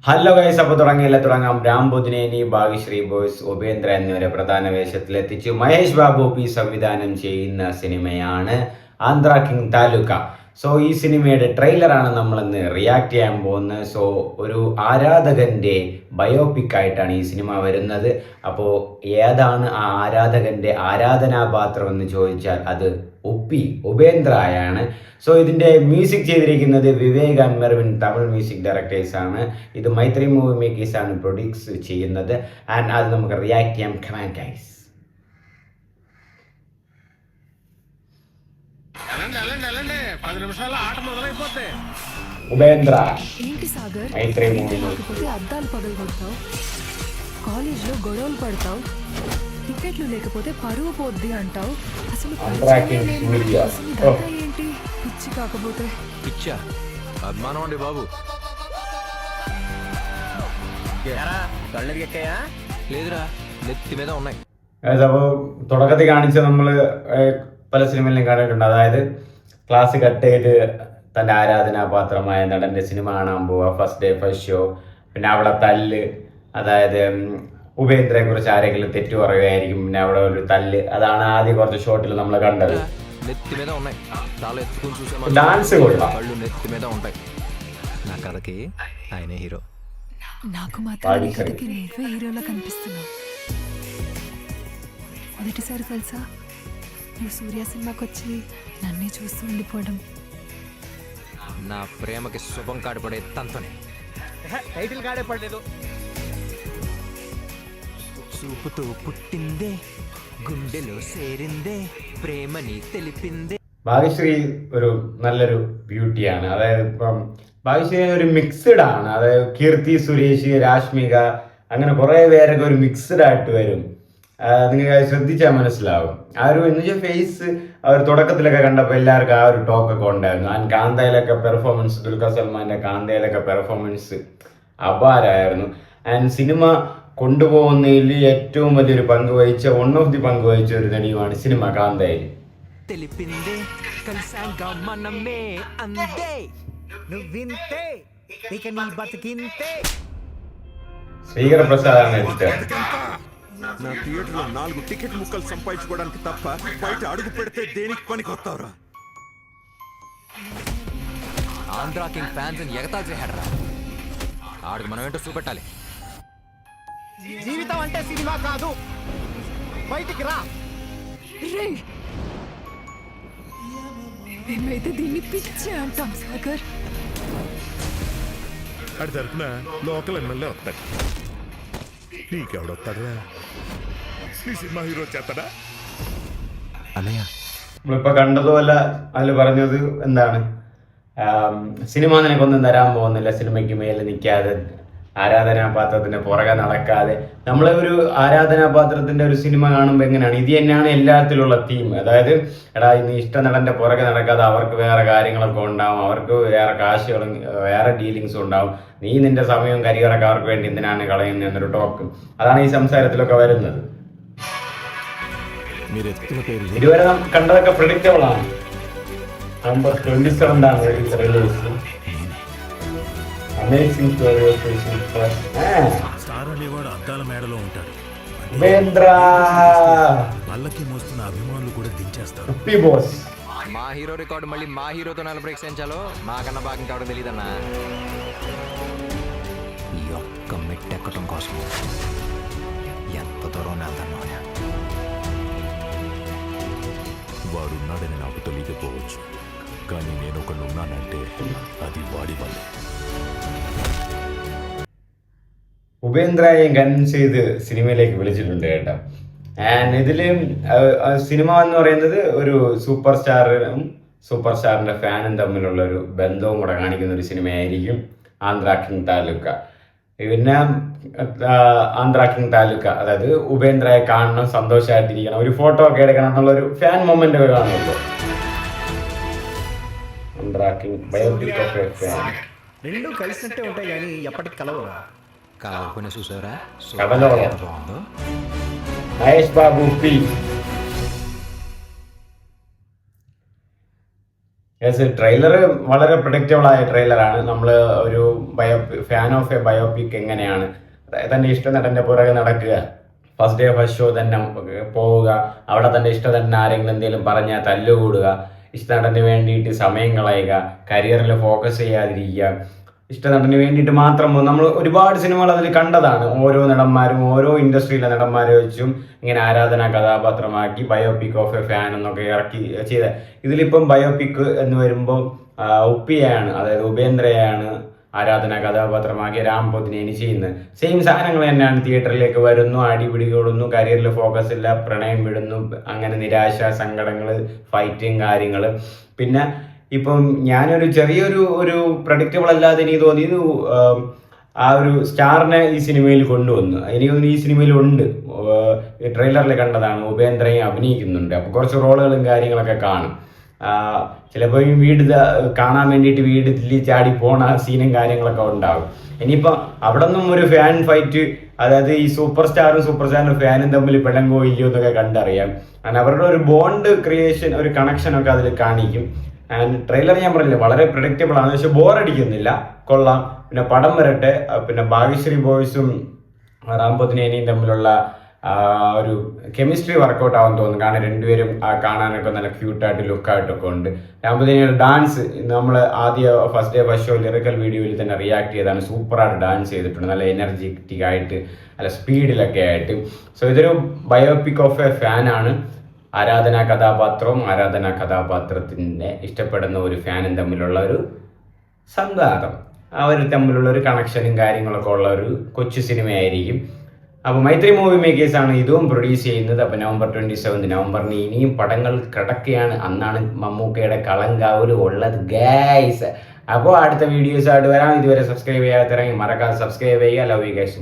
Hello guys, അപ്പോൾ തുടങ്ങാം. രാംബുദിനേനി, Bhagyashree boys, Upendra എന്നിവരെ പ്രധാന വേഷത്തിലെത്തിച്ച് മഹേഷ് ബാബു പി സംവിധാനം ചെയ്യുന്ന സിനിമയാണ് ആന്ധ്ര കിങ് താലൂക്ക. സോ ഈ സിനിമയുടെ ട്രെയിലറാണ് നമ്മളിന്ന് റിയാക്ട് ചെയ്യാൻ പോകുന്നത്. സോ ഒരു ആരാധകൻ്റെ ബയോപിക് ആയിട്ടാണ് ഈ സിനിമ വരുന്നത്. അപ്പോൾ ഏതാണ് ആ ആരാധകൻ്റെ ആരാധനാപാത്രം എന്ന് ചോദിച്ചാൽ അത് ഉപേന്ദ്രയാണ്. സോ ഇതിൻ്റെ മ്യൂസിക് ചെയ്തിരിക്കുന്നത് വിവേക് ആൻഡ് മെർവിൻ, തമിഴ് മ്യൂസിക് ഡയറക്ടേഴ്സാണ്. ഇത് മൈത്രി മൂവി മേക്കേഴ്സാണ് പ്രൊഡ്യൂസ് ചെയ്യുന്നത്. ആൻഡ് അത് നമുക്ക് റിയാക്ട് ചെയ്യാം. Come on guys. ఉపేంద్ర ఏంటి సాగర్ మైత్రి మూవీ లేకపోతే అద్దాలు పగలగొడతావు, కాలేజ్లో గొడవలు పడతావు, టికెట్లు లేకపోతే పరువు పోద్ది అంటావు. అసలు ఏంటి పిచ్చి కాకపోతే పిచ్చా అభిమానం అండి బాబు. లేదురా, నెత్తి మీద ఉన్నాయి. അപ്പോൾ തുടക്കത്തിൽ കാണിച്ച നമ്മൾ പല സിനിമയിലും കണ്ടിട്ടുണ്ട്. അതായത് ക്ലാസ് കട്ട് ചെയ്ത് തൻ്റെ ആരാധനാപാത്രമായ നടൻ്റെ സിനിമ കാണാൻ പോവുക, ഫസ്റ്റ് ഡേ ഫസ്റ്റ് ഷോ. പിന്നെ അവിടെ തല്ല്, അതായത് ഉപേന്ദ്രയെ കുറിച്ച് ആരെങ്കിലും തെറ്റു പറയുകയായിരിക്കും. പിന്നെ അവിടെ ഒരു തല്ല്, അതാണ് ആദ്യം കുറച്ച് ഷോട്ടിൽ നമ്മൾ കണ്ടത്. డాన్స్ కూడా నెత్తి మీద ఉంటాయి. నా కథకి ఆయనే హీరో. నాకు మాత్రం ఈ కథకి నువ్వే హీరోలా కనిపిస్తున్నావు. మొదటిసారి తెలుసా నువ్వు సూర్య సినిమాకి వచ్చి నన్నే చూస్తూ ఉండిపోవడం. నా ప్రేమకి శుభం కాడపడే తంతనే టైటిల్ కాడే పడలేదు. చూపుతూ పుట్టిందే, గుండెలో సేరిందే, ప్రేమని తెలిపిందే. ഭാഗ്യശ്രീ ഒരു നല്ലൊരു ബ്യൂട്ടിയാണ്. അതായത് ഇപ്പം ഭാഗ്യശ്രീ ഒരു മിക്സ്ഡ് ആണ്. അതായത് കീർത്തി സുരേഷ്, രാഷ്മിക, അങ്ങനെ കുറേ പേരൊക്കെ ഒരു മിക്സ്ഡ് ആയിട്ട് വരും. നിങ്ങൾക്ക് ശ്രദ്ധിച്ചാൽ മനസ്സിലാവും. ആ ഒരു എന്ന് വെച്ചാൽ ഫേസ് ആ ഒരു തുടക്കത്തിലൊക്കെ കണ്ടപ്പോൾ എല്ലാവർക്കും ആ ഒരു ടോക്കൊക്കെ ഉണ്ടായിരുന്നു. ആൻഡ് കാന്തയിലൊക്കെ പെർഫോമൻസ്, ദുൽഖർ സൽമാൻ്റെ കാന്തയിലൊക്കെ പെർഫോമൻസ് അപാരമായിരുന്നു. ആൻഡ് സിനിമ കൊണ്ടുപോകുന്നതിൽ ഏറ്റവും വലിയൊരു പങ്ക് വഹിച്ച പങ്ക് വഹിച്ച ഒരു നടിയുമാണ് സിനിമ കാന്തയിൽ. శ్రీకర ప్రసాద్ ఎడిటర్. నా థియేటర్లో 4 టికెట్ ముక్కలు సంపాదించుకోవడానికి తప్ప బయట అడుగు పెడితే దేనికి పనికొస్తావురా? ఆంధ్రా కింగ్ ఫ్యాన్స్ ఎగతాళి చేశాడరా. ఆడికి మనం ఏంటో చూపెట్టాలి. జీవితం అంటే సినిమా కాదు, బయటికి రా. మేమైతే దీన్ని పిచ్చి అంటాం సాగర్. అడి తరపున లోకల్ ఎమ్మెల్యే వస్తాడు. నీకెవడొస్తాడా? నీ సినిమా హీరో చేస్తాడా? అన్నయ్య, നമ്മളിപ്പോൾ കണ്ടതുപോലെ അതിൽ പറഞ്ഞത് എന്താണ്, സിനിമ നിനക്കൊന്നും തരാൻ പോകുന്നില്ല, സിനിമയ്ക്ക് മേലെ നിൽക്കാതെ, ആരാധനാപാത്രത്തിന്റെ പുറകെ നടക്കാതെ. നമ്മളെ ഒരു ആരാധനാപാത്രത്തിന്റെ ഒരു സിനിമ കാണുമ്പോൾ എങ്ങനെയാണ്, ഇത് തന്നെയാണ് എല്ലാത്തിലുള്ള തീം. അതായത് എടാ, ഇന്ന് ഇഷ്ട നടന്റെ പുറകെ നടക്കാതെ അവർക്ക് വേറെ കാര്യങ്ങളൊക്കെ ഉണ്ടാവും, അവർക്ക് വേറെ കാശുകളും വേറെ ഡീലിങ്സും ഉണ്ടാവും. നീ നിന്റെ സമയവും കരിയറൊക്കെ അവർക്ക് വേണ്ടി എന്തിനാണ് കളയുന്നത് എന്നൊരു ടോക്ക്. അതാണ് ഈ സംസാരത്തിലൊക്കെ വരുന്നത്. ഇതുവരെ കണ്ടതൊക്കെ പ്രെഡിക്റ്റബിൾ ആണ്. November 27 release. Amazing story star అనేవాడు అద్దాల మేడలో ఉంటాడు. ఉపేంద్ర పల్లకి మోస్తున్న అభిమానులు కూడా దించేస్తారు. బాస్ మా హీరో రికార్డు మళ్ళీ మా హీరోతో 40 ఎక్స్టెన్షాలో మాకన్నా భాగం కావడం తెలియదన్నా. ఈ ఒక్క మెట్టెక్కటం కోసం ఎంత దూరం వెళ్తాను. వాడున్నాడని నాకు తెలియకపోవచ్చు, కానీ నేను ఒకనున్నానంటే అది వాడి వల్ల. ഉപേന്ദ്രയെ കൺവിൻസ് ചെയ്ത് സിനിമയിലേക്ക് വിളിച്ചിട്ടുണ്ട് കേട്ടോ. ആൻഡ് ഇതിൽ സിനിമ എന്ന് പറയുന്നത് ഒരു സൂപ്പർ സ്റ്റാറിന്റെ ഫാനും തമ്മിലുള്ള ഒരു ബന്ധവും കൂടെ കാണിക്കുന്ന ഒരു സിനിമയായിരിക്കും ആന്ധ്ര കിങ് താലൂക്ക. പിന്നെ ആന്ധ്ര കിങ് താലൂക്ക, അതായത് ഉപേന്ദ്രയെ കാണണം, സന്തോഷമായിട്ടിരിക്കണം, ഒരു ഫോട്ടോ ഒക്കെ എടുക്കണം എന്നുള്ളൊരു ഫാൻ മൊമെന്റ് ഒക്കെ കാണുമല്ലോ. Andhra king biopic of A fan. రెండు కలిసినట్టే ఉంటాయి కానీ ఎప్పటికి కలవరా? కాకపోయినా చూసారా బాగుందో. మహేష్ బాబు పి. ട്രെയിലർ വളരെ പ്രൊഡിക്റ്റബിൾ ആയ ട്രെയിലറാണ്. നമ്മൾ ഒരു ഫാൻ ഓഫ് എ ബയോപിക് എങ്ങനെയാണ് തൻ്റെ ഇഷ്ട നടൻ്റെ പുറകെ നടക്കുക, ഫസ്റ്റ് ഡേ ഫസ്റ്റ് ഷോ തന്നെ പോവുക, അവിടെ തൻ്റെ ഇഷ്ട നടൻ ആരെങ്കിലും എന്തെങ്കിലും പറഞ്ഞാൽ തല്ലുകൂടുക, ഇഷ്ട നടന് വേണ്ടിയിട്ട് സമയം കളയുക, കരിയറിൽ ഫോക്കസ് ചെയ്യാതിരിക്കുക, ഇഷ്ട നടന് വേണ്ടിയിട്ട് മാത്രം നമ്മൾ ഒരുപാട് സിനിമകൾ അതിൽ കണ്ടതാണ്. ഓരോ നടന്മാരും ഓരോ ഇൻഡസ്ട്രിയിലെ നടന്മാരെ വെച്ചും ഇങ്ങനെ ആരാധനാ കഥാപാത്രമാക്കി ബയോപിക് ഓഫ് എ ഫാൻ എന്നൊക്കെ ഇറക്കി ചെയ്ത. ഇതിലിപ്പം ബയോപിക് എന്ന് വരുമ്പോൾ ഉപ്പിയാണ്, അതായത് ഉപേന്ദ്രയാണ് ആരാധനാ കഥാപാത്രമാക്കി രാം പൊതിനേനി ചെയ്യുന്നത്. സെയിം സാധനങ്ങൾ തന്നെയാണ്. തിയേറ്ററിലേക്ക് വരുന്നു, അടിപിടി കൊടുന്നു, കരിയറിൽ ഫോക്കസ് ഇല്ല, പ്രണയം വിടുന്നു, അങ്ങനെ നിരാശ, സങ്കടങ്ങൾ, ഫൈറ്റിങ് കാര്യങ്ങൾ. പിന്നെ ഇപ്പം ഞാനൊരു ചെറിയൊരു പ്രഡിക്റ്റബിൾ അല്ലാതെ എനിക്ക് തോന്നിയത് ആ ഒരു സ്റ്റാറിനെ ഈ സിനിമയിൽ കൊണ്ടുവന്നു. എനിക്ക് തോന്നുന്നു ഈ സിനിമയിൽ ഉണ്ട്, ട്രെയിലറിൽ കണ്ടതാണ്, ഉപേന്ദ്രയും അഭിനയിക്കുന്നുണ്ട്. അപ്പോൾ കുറച്ച് റോളുകളും കാര്യങ്ങളൊക്കെ കാണും. ചിലപ്പോൾ ഈ വീട് കാണാൻ വേണ്ടിയിട്ട് വീട്ടിൽ ചാടി പോണ സീനും കാര്യങ്ങളൊക്കെ ഉണ്ടാകും. ഇനിയിപ്പോൾ അവിടെ നിന്നും ഒരു ഫാൻ ഫൈറ്റ്, അതായത് ഈ സൂപ്പർ സ്റ്റാറും ഫാനും തമ്മിൽ പിഴങ്ങോ ഇല്ലയോ എന്നൊക്കെ കണ്ടറിയാം. കാരണം അവരുടെ ഒരു ബോണ്ട് ക്രിയേഷൻ, ഒരു കണക്ഷനൊക്കെ അതിൽ കാണിക്കും. ആൻഡ് ട്രെയിലർ ഞാൻ പറഞ്ഞില്ല, വളരെ പ്രഡിക്റ്റബിൾ ആണ്, പക്ഷെ ബോറടിക്കുന്നില്ല, കൊള്ളാം. പിന്നെ പടം വരട്ടെ. പിന്നെ ഭാഗ്യശ്രീ ബോയ്സും റാം പൊതിനേനിയും തമ്മിലുള്ള ഒരു കെമിസ്ട്രി വർക്കൗട്ട് ആവാൻ തോന്നുന്നു. കാരണം രണ്ടുപേരും കാണാനൊക്കെ നല്ല ക്യൂട്ടായിട്ട് ലുക്കായിട്ടൊക്കെ ഉണ്ട്. റാം പൊതിനേനിയുടെ ഡാൻസ് നമ്മൾ first day first show lyrical വീഡിയോയിൽ തന്നെ റിയാക്ട് ചെയ്താണ്. സൂപ്പറായിട്ട് ഡാൻസ് ചെയ്തിട്ടുണ്ട്, നല്ല എനർജറ്റിക് ആയിട്ട്, നല്ല സ്പീഡിലൊക്കെ ആയിട്ട്. സോ ഇതൊരു ബയോപിക് ഓഫ് എ ഫാനാണ്. ആരാധനാ കഥാപാത്രത്തിൻ്റെ ഇഷ്ടപ്പെടുന്ന ഒരു ഫാനും തമ്മിലുള്ള ഒരു സംഘാതം, അവർ തമ്മിലുള്ള ഒരു കണക്ഷനും കാര്യങ്ങളൊക്കെ ഉള്ള ഒരു കൊച്ചു സിനിമയായിരിക്കും. അപ്പോൾ മൈത്രി മൂവി മേക്കേഴ്സാണ് ഇതും പ്രൊഡ്യൂസ് ചെയ്യുന്നത്. അപ്പോൾ November 27 നവംബറിന് ഇനിയും പടങ്ങൾ കിടക്കുകയാണ്. അന്നാണ് മമ്മൂക്കയുടെ കളങ്കാവൽ ഉള്ളത് ഗൈസ്. അപ്പോൾ അടുത്ത വീഡിയോസായിട്ട് വരാം. ഇതുവരെ സബ്സ്ക്രൈബ് ചെയ്യാത്തിറങ്ങി മറക്കാതെ സബ്സ്ക്രൈബ് ചെയ്യുക. Love you guys.